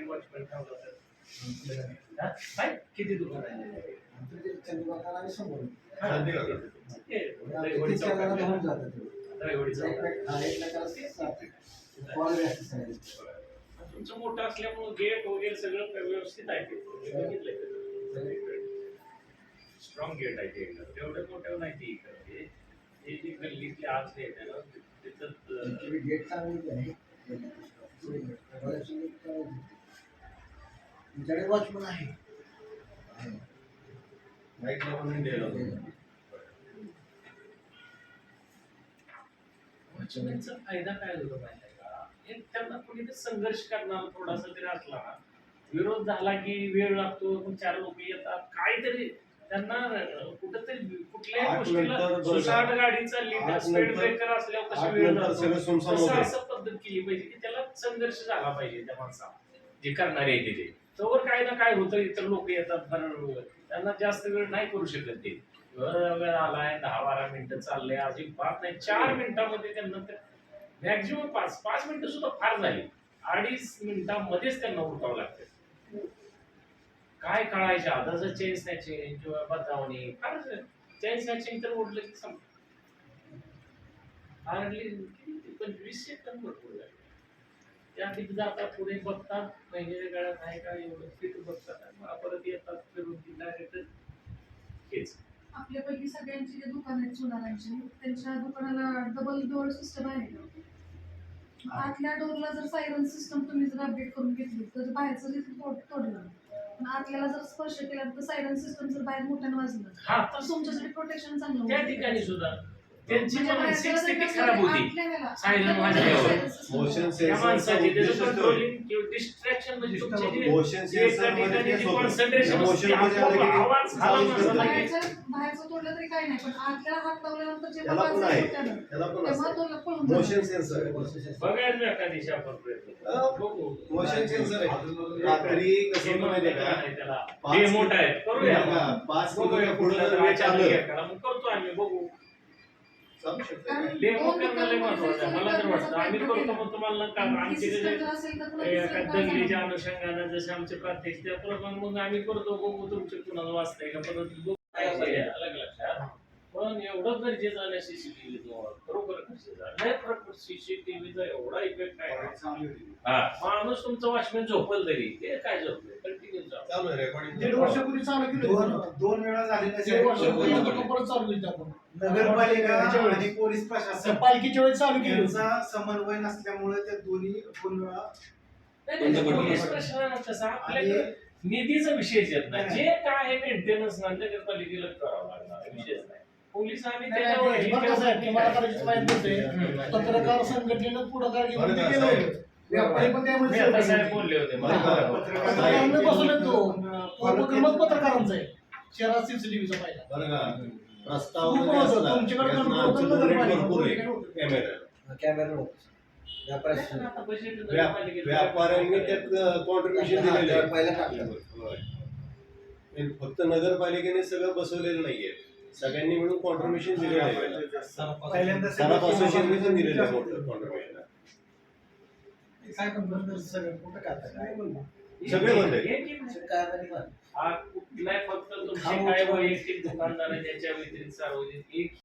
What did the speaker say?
एक वॉचमॅन ठेवला तर काय किती दुकान आहे तुमचं मोठं असल्यामुळे गेट वगैरे सगळं व्यवस्थित आहे स्ट्रॉंग गेट आहे ते तेवढं मोठं नाही ती हे जी गल्लीतली आज गेट आहे ना तिथं गेट चांगली आहे तुमच्याकडे वॉचमन आहे वॉचमॅनचा फायदा काय होतो माहिती आहे का एक त्यांना कुणीतरी संघर्ष करणार थोडासा तरी असला विरोध झाला की वेळ लागतो मग चार लोक येतात काहीतरी त्यांना कुठेतरी कुठल्याही गोष्टीला सुसाट गाडी चालली स्पीड ब्रेकर असल्यावर कशी वेळ लागतो असं पद्धत केली पाहिजे की त्याला संघर्ष झाला पाहिजे त्या माणसाला जे करणारे आहे ते तोवर काय ना काय होतं इतर लोक येतात त्यांना जास्त वेळ नाही करू शकत ते वेळ आलाय 10-12 मिनिटं चाललंय अजिबात नाही 4 मिनिटांमध्ये त्यांना मॅक्झिमम 5 मिनिटं सुद्धा फार झाली 2.5 मिनिटांमध्येच त्यांना उठावं लागतं काय कळायच्या आताचं चेन स्नॅचिंग किंवा बदलावणी फार चेन स्नॅचिंग तर उठलं की संपलं हार्डली 25 सेकंद भरपूर झाले त्या तिथे जातात पुढे बघतात महिन्याच्या काळात आहे का एवढं फिट बघतात परत येतात फिरून ती डायरेक्ट हेच आपल्यापैकी सगळ्यांची जे दुकान आहेत सोनारांची त्यांच्या दुकानाला डबल डोअर सिस्टम आहे का आतल्या डोअरला जर सायरन सिस्टम तुम्ही जर अपडेट करून घेतली तर बाहेरचं जे तोडलं पण आतल्याला जर स्पर्श केला तर सायरन सिस्टम जर बाहेर मोठ्यानं वाजलं तर तुमच्यासाठी प्रोटेक्शन चांगलं त्या ठिकाणी सुद्धा त्यांची मानसिक स्थिती खराब होती सायरन वाजल्यावर त्या माणसाची त्याचं कंट्रोलिंग किंवा डिस्ट्रॅक्शन म्हणजे तुमचे जे एका ठिकाणी जी कॉन्सन्ट्रेशन आवाज झाला बाहेरचं तोडलं तरी काही नाही पण आतल्या हात लावल्यानंतर जे मोशन सेन्सर बघायला मी एका दिवशी आपण प्रयत्न मोशन सेन्सर आहे रात्री कसं माहिती आहे का त्याला मोठा आहे करूया 5 किलोमीटर पुढे चाललं मग करतो आम्ही बघू डेमो करणं महत्वाचं आहे मला तर वाटतं आम्ही करतो मग तुम्हाला आमच्या दंगलीच्या अनुषंगाने जसे आमचे प्रात्यक्षिक त्याप्रमाणे मग आम्ही करतो बघू तुमचे कुणाला वाचतंय का परत अलग लक्षात पण एवढं गरजेचं आलं सीसीटीव्ही खरोखर नाही फरक सीसीटीव्हीचा एवढा इफेक्ट आहे माणूस तुमचं वॉचमॅन झोपल तरी ते काय झोपले कंटिन्यू चालू आहे रेकॉर्डिंग 1.5 वर्षापूर्वी चालू केलं दोन वेळा झालेलं 1.5 वर्षापूर्वी परत चालू केलं आपण नगरपालिका आणि पोलीस प्रशासन पालखीच्या वेळेस चालू केलं यांचा समन्वय नसल्यामुळे त्या दोन्ही 2 वेळा पोलीस प्रशासन तसा आपल्याकडे निधीचा विषयच येत नाही जे काय आहे मेंटेनन्स नगरपालिकेला करावं लागणार विषयच नाही पोलीस आम्ही पत्रकार संघटनेनं पुढाकार घेऊन ते केलं होतं व्यापारी पण त्यामुळे बोलले होते उपक्रमच पत्रकारांचा आहे शहरात सीसीटीव्हीचा पाहिला बरं का प्रस्ताव कॅमेरा व्यापाऱ्यांनी त्यात कॉन्ट्रीब्युशन दिलेलं फक्त नगरपालिकेने सगळं बसवलेलं नाहीये सगळ्यांनी मिळून कॉन्ट्रीब्युशन दिलेलं आहे पहिल्यांदा असोसिएशनने दिलेलं आहे कॉन्ट्रीब्युशन सगळे बंद कुठलाय फक्त तुमचे काय वैयक्तिक दुकानदार त्याच्या व्यतिरिक्त सार्वजनिक एक